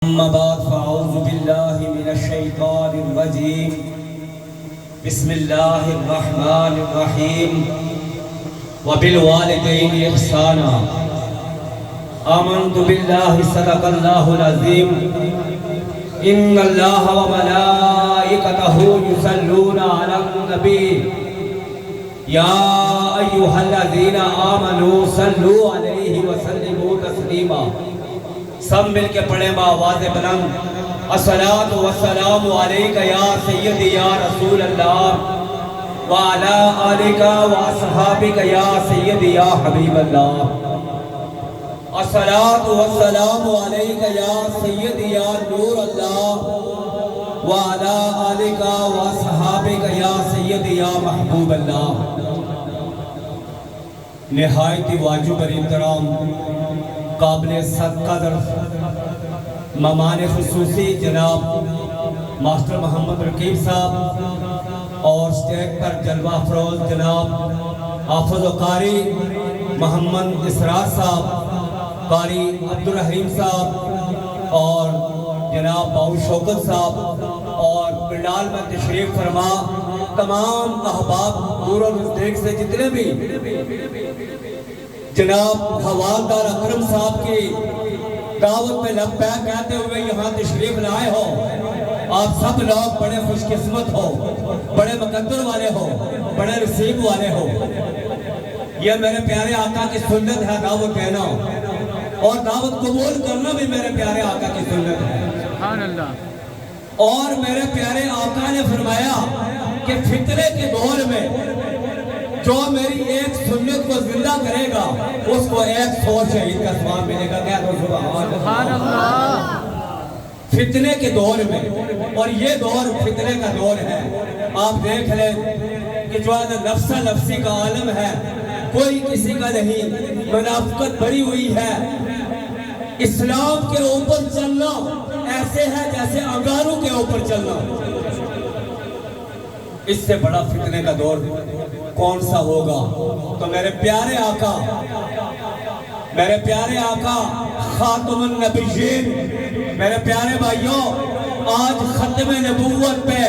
أما بعد فأعوذ بالله من الشيطان الرجيم بسم الله الرحمن الرحيم وبالوالدين إحسانا آمنت بالله صدق الله العظيم إن الله وملائكته يصلون على النبي يا أيها الذين آمنوا صلوا عليه وسلموا تسليما سب مل کے پڑھیں بآواز بلند الصلاۃ والسلام علیک یا سیدی یا رسول اللہ وعلی آلک واصحابک یا سیدی یا حبیب اللہ الصلاۃ والسلام علیک یا سیدی یا نور اللہ وعلی آلک واصحابک یا سیدی یا محبوب اللہ۔ نہایت واجب الاحترام قابل صد قدر مہمان خصوصی جناب ماسٹر محمد رقیب صاحب اور اسٹیج پر جلوہ افروز جناب حافظ و قاری محمد اسرار صاحب، قاری عبدالرحیم صاحب اور جناب باؤ شوکت صاحب اور پنڈال میں تشریف فرما تمام احباب دور و نزدیک سے جتنے بھی جناب حوالدار اکرم صاحب کی دعوت میں لبیک کہتے ہوئے یہاں تشریف لائے ہو، آپ سب لوگ بڑے خوش قسمت ہو، بڑے مقدر والے ہو، بڑے نصیب والے ہو۔ یہ میرے پیارے آقا کی سنت ہے دعوت دینا، اور دعوت قبول کرنا بھی میرے پیارے آقا کی سنت ہے۔ سبحان اللہ۔ اور میرے پیارے آقا نے فرمایا کہ فتنے کے دور میں جو میری ایک سنت کو زندہ کرے گا اس کو 100 شہید کا ثواب ملے گا۔ کہہ دو سبحان اللہ۔ فتنے کے دور میں، اور یہ دور فتنے کا دور ہے، آپ دیکھ لیں کہ جو نفسہ نفسی کا عالم ہے، کوئی کسی کا نہیں، منافقت بڑی ہوئی ہے۔ اسلام کے اوپر چلنا ایسے ہے جیسے انگاروں کے اوپر چلنا۔ اس سے بڑا فتنے کا دور کون سا ہوگا؟ تو میرے پیارے آقا خاتم النبیین، میرے پیارے بھائیوں، آج ختم نبوت پہ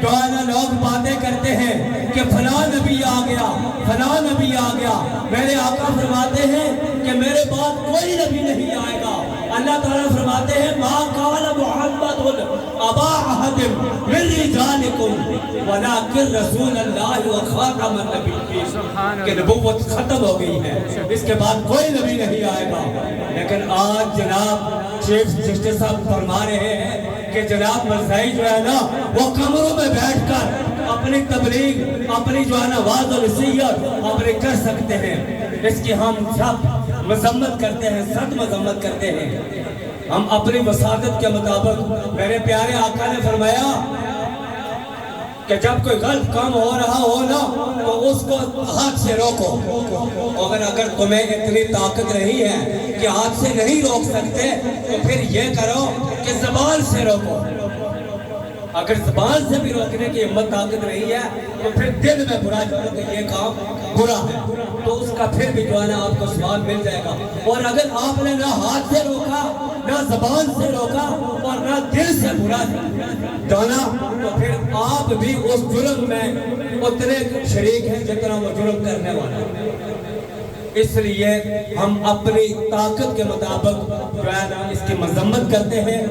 جو ہے نا لوگ باتیں کرتے ہیں کہ فلاں نبی آ گیا، فلاں نبی آ گیا۔ میرے آقا فرماتے ہیں کہ میرے بعد کوئی نبی نہیں آئے گا۔ اللہ تعالیٰ فرماتے ہیں ما قال محمد ابا احد من رجالکم ولکن رسول اللہ وخاتم النبیین، کہ نبوت ختم ہو گئی ہے، اس کے بعد کوئی نبی نہیں آئے گا۔ لیکن آج جناب چیف جسٹس صاحب فرما رہے ہیں کہ جناب مرزائی جو ہے نا وہ کمروں میں بیٹھ کر اپنی تبلیغ، اپنی جو ہے نا وعظ و نصیحت اپنی کر سکتے ہیں۔ اس کی ہم سب مذمت کرتے ہیں، سخت مذمت کرتے ہیں۔ ہم اپنی وساطت کے مطابق، میرے پیارے آقا نے فرمایا کہ جب کوئی غلط کام ہو رہا ہو نا تو اس کو ہاتھ سے روکو، اگر تمہیں اتنی طاقت نہیں ہے کہ ہاتھ سے نہیں روک سکتے تو پھر یہ کرو کہ زبان سے روکو۔ اگر زبان سے بھی روکنے کی ہمت طاقت نہیں ہے تو پھر دل میں برا جاؤ کہ یہ کام برا ہے، تو اس کا پھر بھی جو ہے نا آپ کو ثواب مل جائے گا۔ اور اگر آپ نے نہ ہاتھ سے روکا، نہ زبان سے روکا اور نہ دل سے برا جانا تو پھر آپ بھی اس جرم میں اتنے شریک ہیں جتنا وہ جرم کرنے والا ہے۔ اس لیے ہم اپنی طاقت کے مطابق جو ہے نا اس کی مذمت کرتے ہیں،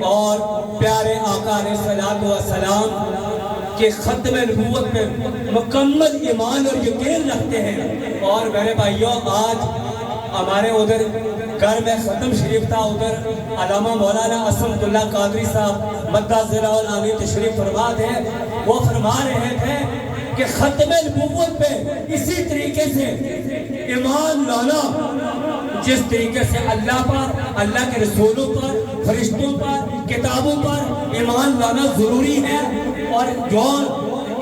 اور پیارے آقا علیہ السلام کے ختم نبوت میں مکمل ایمان اور یقین رکھتے ہیں۔ اور میرے بھائیوں، آج ہمارے ادھر گھر میں ختم شریف تھا، ادھر علامہ مولانا عصمت اللہ قادری صاحب مدہ ذرا العالی تشریف فرما تھے۔ وہ فرما رہے تھے کہ ختم نبوت پہ اسی طریقے سے ایمان لانا جس طریقے سے اللہ پر، اللہ کے رسولوں پر، فرشتوں پر، کتابوں پر ایمان لانا ضروری ہے، اور جو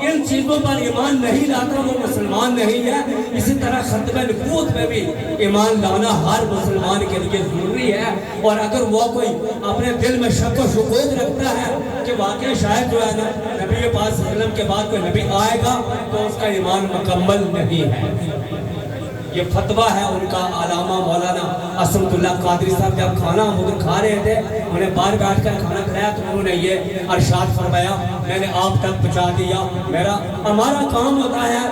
ان چیزوں پر ایمان نہیں لاتا وہ مسلمان نہیں ہے۔ اسی طرح ختم نبوت میں بھی ایمان لانا ہر مسلمان کے لیے ضروری ہے۔ اور اگر وہ کوئی اپنے دل میں شک و شکوک رکھتا ہے کہ واقعی شاید جو ہے نا نبی پاک صلی اللہ علیہ وسلم کے بعد کوئی نبی آئے گا، تو اس کا ایمان مکمل نہیں ہے۔ یہ فتویٰ ہے ان کا علامہ مولانا عصمت اللہ قادری صاحب جب کھانا ہم ادھر کھا رہے تھے انہیں باہر بیٹھ کر کھانا کھلایا تو انہوں نے یہ ارشاد فرمایا میں نے آپ تک پہنچا دیا ہمارا کام ہوتا ہے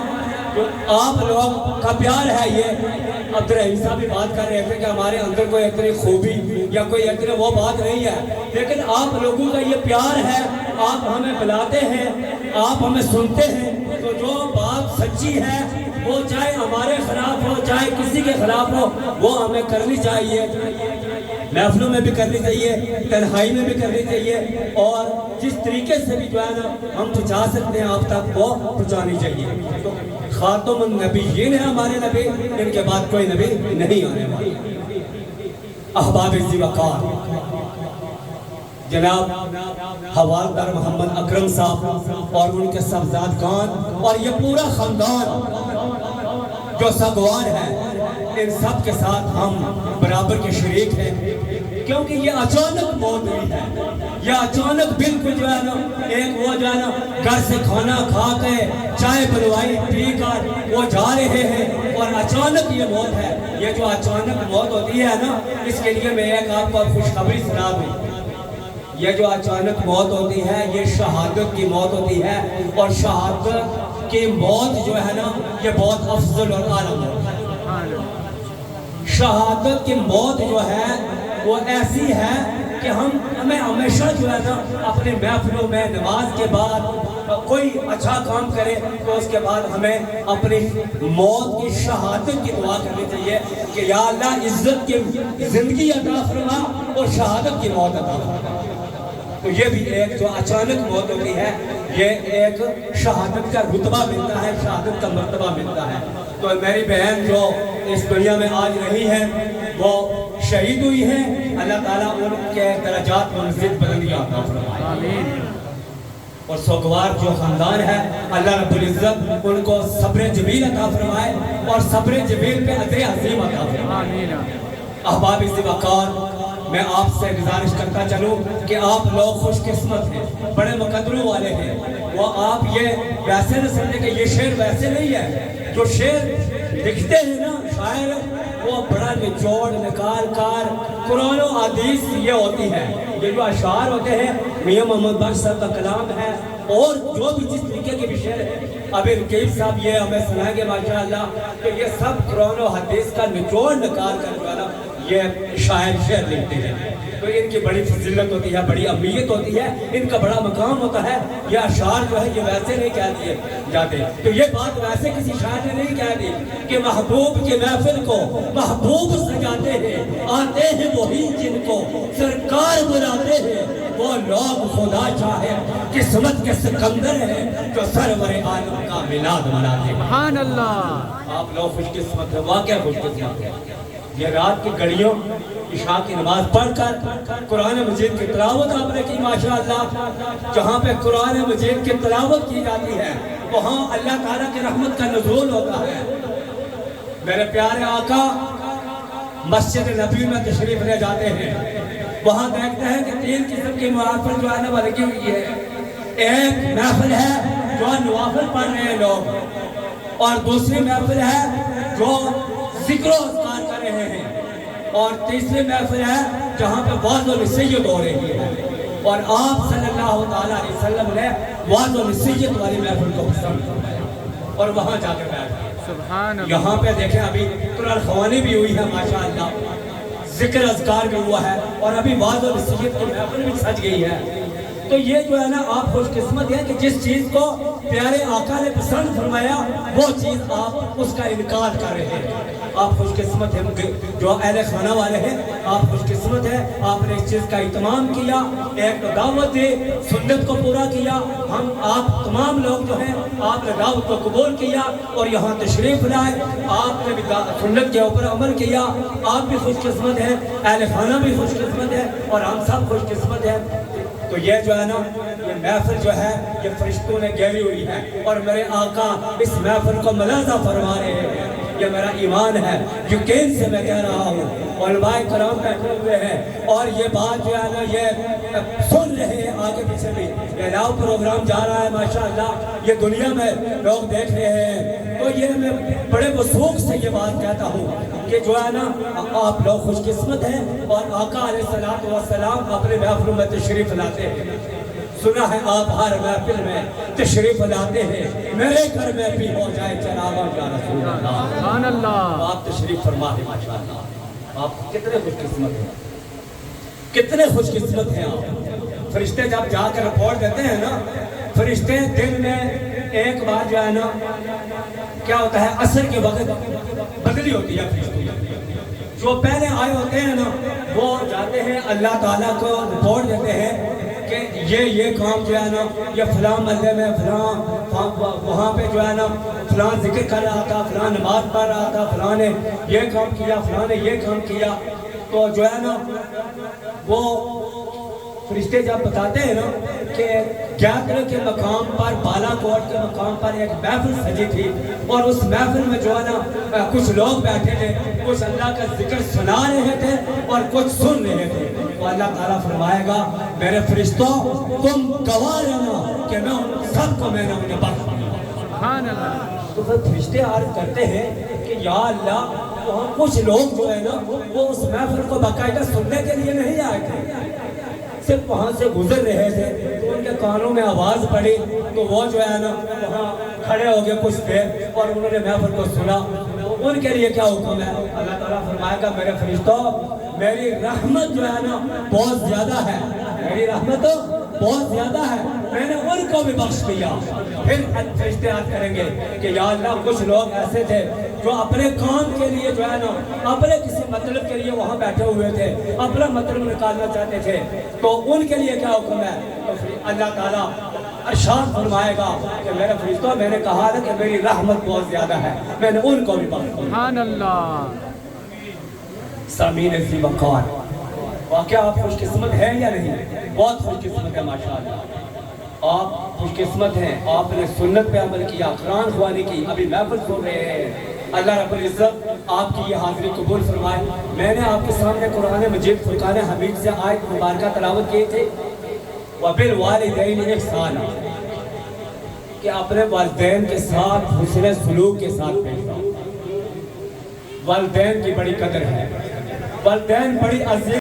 جو آپ لوگ کا پیار ہے یہ عبدالرحیم صاحب بھی بات کر رہے تھے کہ ہمارے اندر کوئی اتنی خوبی یا کوئی اتنی وہ بات نہیں ہے لیکن آپ لوگوں کا یہ پیار ہے آپ ہمیں بلاتے ہیں آپ ہمیں سنتے ہیں تو جو بات سچی ہے وہ چاہے ہمارے خلاف ہو چاہے کسی کے خلاف ہو وہ ہمیں کرنی چاہیے محفلوں میں بھی کرنی چاہیے تنہائی میں بھی کرنی چاہیے اور جس طریقے سے بھی جو ہے نا ہم پہنچا سکتے ہیں آپ تک وہ پہنچانی چاہیے تو خاتم النبیین ہے ہمارے نبی ان کے بعد کوئی نبی نہیں آنے والا احباب ذی وقار جناب حوالدار محمد اکرم صاحب اور ان کے صاحبزادگان اور یہ پورا خاندان جو سگوار ہے ان سب کے ساتھ ہم برابر کے شریک ہیں کیونکہ یہ اچانک موت ہوئی ہے یہ اچانک بالکل جو ہے نا ایک وہ جو ہے نا گھر سے کھانا کھا کے چائے بنوائی پی کر وہ جا رہے ہیں اور اچانک یہ موت ہے یہ جو اچانک موت ہوتی ہے نا اس کے لیے میں ایک آپ کو خوشخبری سنا دوں یہ جو اچانک موت ہوتی ہے یہ شہادت کی موت ہوتی ہے اور شہادت کی موت جو ہے نا یہ بہت افضل اور اعلیٰ موت ہے شہادت کی موت جو ہے وہ ایسی ہے کہ ہمیں ہمیشہ جو ہے نا اپنے محفلوں میں نماز کے بعد کوئی اچھا کام کرے تو اس کے بعد ہمیں اپنی موت کی شہادت کی دعا کرنی چاہیے کہ یا اللہ عزت کی زندگی عطا فرما اور شہادت کی موت عطا فرما تو یہ بھی ایک جو اچانک موت ہوتی ہے یہ ایک شہادت کا رتبہ ملتا ہے شہادت کا مرتبہ ملتا ہے تو میری بہن جو اس دنیا میں آج نہیں ہے وہ شہید ہوئی ہے اللہ تعالیٰ ان کے درجات منزل بلندیاں عطا فرمائے آمین اور سوگوار جو خاندان ہے اللہ رب العزت ان کو صبر جمیل عطا فرمائے اور صبر جمیل پہ اجر عظیم عطا فرمائے احباب ذی وقار میں آپ سے گزارش کرتا چلوں کہ آپ لوگ خوش قسمت ہیں بڑے مقدروں والے ہیں وہ آپ یہ ویسے نہ سمجھے کہ یہ شعر ویسے نہیں ہے جو شعر لکھتے ہیں نا شاعر وہ بڑا نچوڑ نکال کار قرآن و حدیث یہ ہوتی ہے یہ جو اشعار ہوتے ہیں میاں محمد بخش صاحب کا کلام ہے اور جو بھی جس طریقے کے بھی شعر ہے اب رقیب صاحب یہ ہمیں سنائیں گے ماشاءاللہ کہ یہ سب قرآن و حدیث کا نچوڑ نکال کر جو ہے نا یہ شعر لکھتے ہیں تو ان کی بڑی فضیلت ہوتی ہے بڑی اہمیت ہوتی ہے ان کا بڑا مقام ہوتا ہے یہ اشعار جو ہے یہ ویسے نہیں کہہ دیے جاتے تو یہ بات ویسے کسی شاعر نے نہیں کہہ دی کہ محبوب کی محفل کو محبوب سجاتے ہیں آتے ہیں وہی جن کو سرکار بلاتے ہیں وہ لوگ خدا چاہے قسمت کے سکندر ہیں جو سرور عالم کا میلاد مناتے ہیں سبحان اللہ آپ لوگ خوش قسمت ہیں واقعہ خوش قسمت ہیں یہ رات کی گھڑیوں عشاء کی نماز پڑھ کر قرآن مجید کی تلاوت آپ نے کی ماشاءاللہ جہاں پہ قرآن مجید کی تلاوت کی جاتی ہے وہاں اللہ تعالیٰ کی رحمت کا نزول ہوتا ہے میرے پیارے آقا مسجد نبی میں تشریف لے جاتے ہیں وہاں دیکھتے ہیں کہ 3 قسم کی محافل جو ہے نا وہ لگی ہوئی ہے ایک محفل ہے جو نوافل پڑھ رہے ہیں لوگ اور دوسری محفل ہے جو ذکر و اذکار کر رہے ہیں اور تیسری محفل ہے جہاں پہ وعظ و نصیحت ہو رہی ہے اور آپ صلی اللہ تعالیٰ علیہ وسلم نے وعظ و نصیحت والی محفل کو پسند فرمایا اور وہاں جا کے بیٹھ گئے یہاں پہ دیکھیں ابھی قرآن خوانی بھی ہوئی ہے ماشاءاللہ ذکر اذکار بھی ہوا ہے اور ابھی وعظ و نصیحت کی محفل بھی سج گئی ہے تو یہ جو ہے نا آپ خوش قسمت ہے کہ جس چیز کو پیارے آقا نے پسند فرمایا وہ چیز آپ اس کا انکار کر رہے ہیں آپ خوش قسمت ہیں جو اہل خانہ والے ہیں آپ خوش قسمت ہیں آپ نے اس چیز کا اہتمام کیا ایک دعوت دی سنت کو پورا کیا ہم آپ تمام لوگ جو ہیں آپ نے دعوت کو قبول کیا اور یہاں تشریف لائے آپ نے بھی سنت کے اوپر عمل کیا آپ بھی خوش قسمت ہیں اہل خانہ بھی خوش قسمت ہے اور ہم سب خوش قسمت ہیں تو یہ جو ہے نا یہ محفل جو ہے یہ فرشتوں نے گھیری ہوئی ہے اور میرے آقا اس محفل کو ملاحظہ فرما رہے ہیں یہ میرا ایمان ہے، یقین سے میں کہہ رہا ہوں۔ علماء کرام بیٹھے ہوئے ہیں اور یہ بات جو ہے نا یہ سن رہے ہیں آگے پیچھے بھی، یہ ناؤ پروگرام جا رہا ہے ماشاءاللہ، یہ دنیا میں لوگ دیکھ رہے ہیں۔ تو یہ میں بڑے وثوق سے یہ بات کہتا ہوں کہ جو ہے نا آپ لوگ خوش قسمت ہیں اور آقا علیہ السلام اپنے محفل میں تشریف لاتے ہیں۔ سنا ہے آپ ہر محفل میں تشریف لاتے ہیں، میرے گھر میں بھی ہو جائے چراغاں یا رسول اللہ۔ سبحان اللہ۔ آپ تشریف فرما ہیں ماشاءاللہ، آپ کتنے خوش قسمت ہیں، کتنے خوش قسمت ہیں آپ۔ فرشتے جب جا کر رپورٹ دیتے ہیں نا، فرشتے دن میں ایک بار جو ہے نا کیا ہوتا ہے عصر کے وقت بدلی ہوتی ہے، فرشتوں جو پہلے آئے ہوتے ہیں نا وہ جاتے ہیں اللہ تعالیٰ کو رپورٹ دیتے ہیں کہ یہ کام جو ہے نا یہ فلاں محلے میں فلاں وہاں پہ جو ہے نا فلاں ذکر کر رہا تھا، فلاں نماز پڑھ رہا تھا، فلاں نے یہ کام کیا، فلاں نے یہ کام کیا۔ تو جو ہے نا وہ فرشتے جب بتاتے ہیں نا کہ گیاتر کے مقام پر، بالا کوٹ کے مقام پر ایک محفل سجی تھی اور اس محفل میں جو ہے نا کچھ لوگ بیٹھے تھے، کچھ اللہ کا ذکر سنا رہے تھے اور کچھ سن رہے تھے، تو اللہ تعالیٰ فرمائے گا میرے فرشتوں تم گواہ رہنا کہ میں ان سب کو میں نے انہیں بخش دیا۔ سبحان اللہ۔ تو پھر فرشتے عرض کرتے ہیں کہ یا اللہ وہاں کچھ لوگ جو ہے نا وہ اس محفل کو باقاعدہ سننے کے لیے نہیں آئے تھے، صرف وہاں سے گزر رہے تھے، تو ان کے کانوں میں آواز پڑی تو وہ جو ہے نا وہاں کھڑے ہو گئے کچھ تھے اور انہوں نے محفل کو سنا۔ ان کے لیے کیا حکم ہے؟ اللہ تعالیٰ فرمائے گا میرے فرشتوں میری رحمت جو ہے نا بہت زیادہ ہے، میری رحمت بہت زیادہ ہے، میں نے ان کو بھی بخش دیا۔ پھر فرشتے عرض کریں گے کہ یا اللہ کچھ لوگ ایسے تھے جو اپنے کام کے لیے جو ہے نا اپنے کسی مطلب کے لیے وہاں بیٹھے ہوئے تھے، اپنا مطلب نکالنا چاہتے تھے، تو ان کے لیے کیا حکم ہے؟ تو اللہ تعالیٰ ارشاد فرمائے گا کہ میرے فرشتوں میں نے کہا تھا کہ میری رحمت بہت زیادہ ہے، میں نے ان کو بھی بخش دیا۔ سبحان اللہ۔ سامعین ذی وقار، واقعہ آپ خوش قسمت ہیں یا نہیں؟ بہت خوش قسمت ہے ماشاءاللہ، آپ خوش قسمت ہیں، آپ نے سنت پہ عمل کیا، قرآن خوانی کی، ابھی محفل سن رہے ہیں۔ اللہ رب العزت آپ کی یہ حاضری قبول فرمائے۔ میں نے آپ کے سامنے قرآن مجید فرقان حمید سے آیت مبارکہ تلاوت کی تھی، وَبِالْوَالِدَيْنِ إِحْسَانًا، کہ اپنے والدین کے ساتھ حسن سلوک کے ساتھ پیش آؤ۔ والدین کی بڑی قدر ہے، والدین بڑی عظیم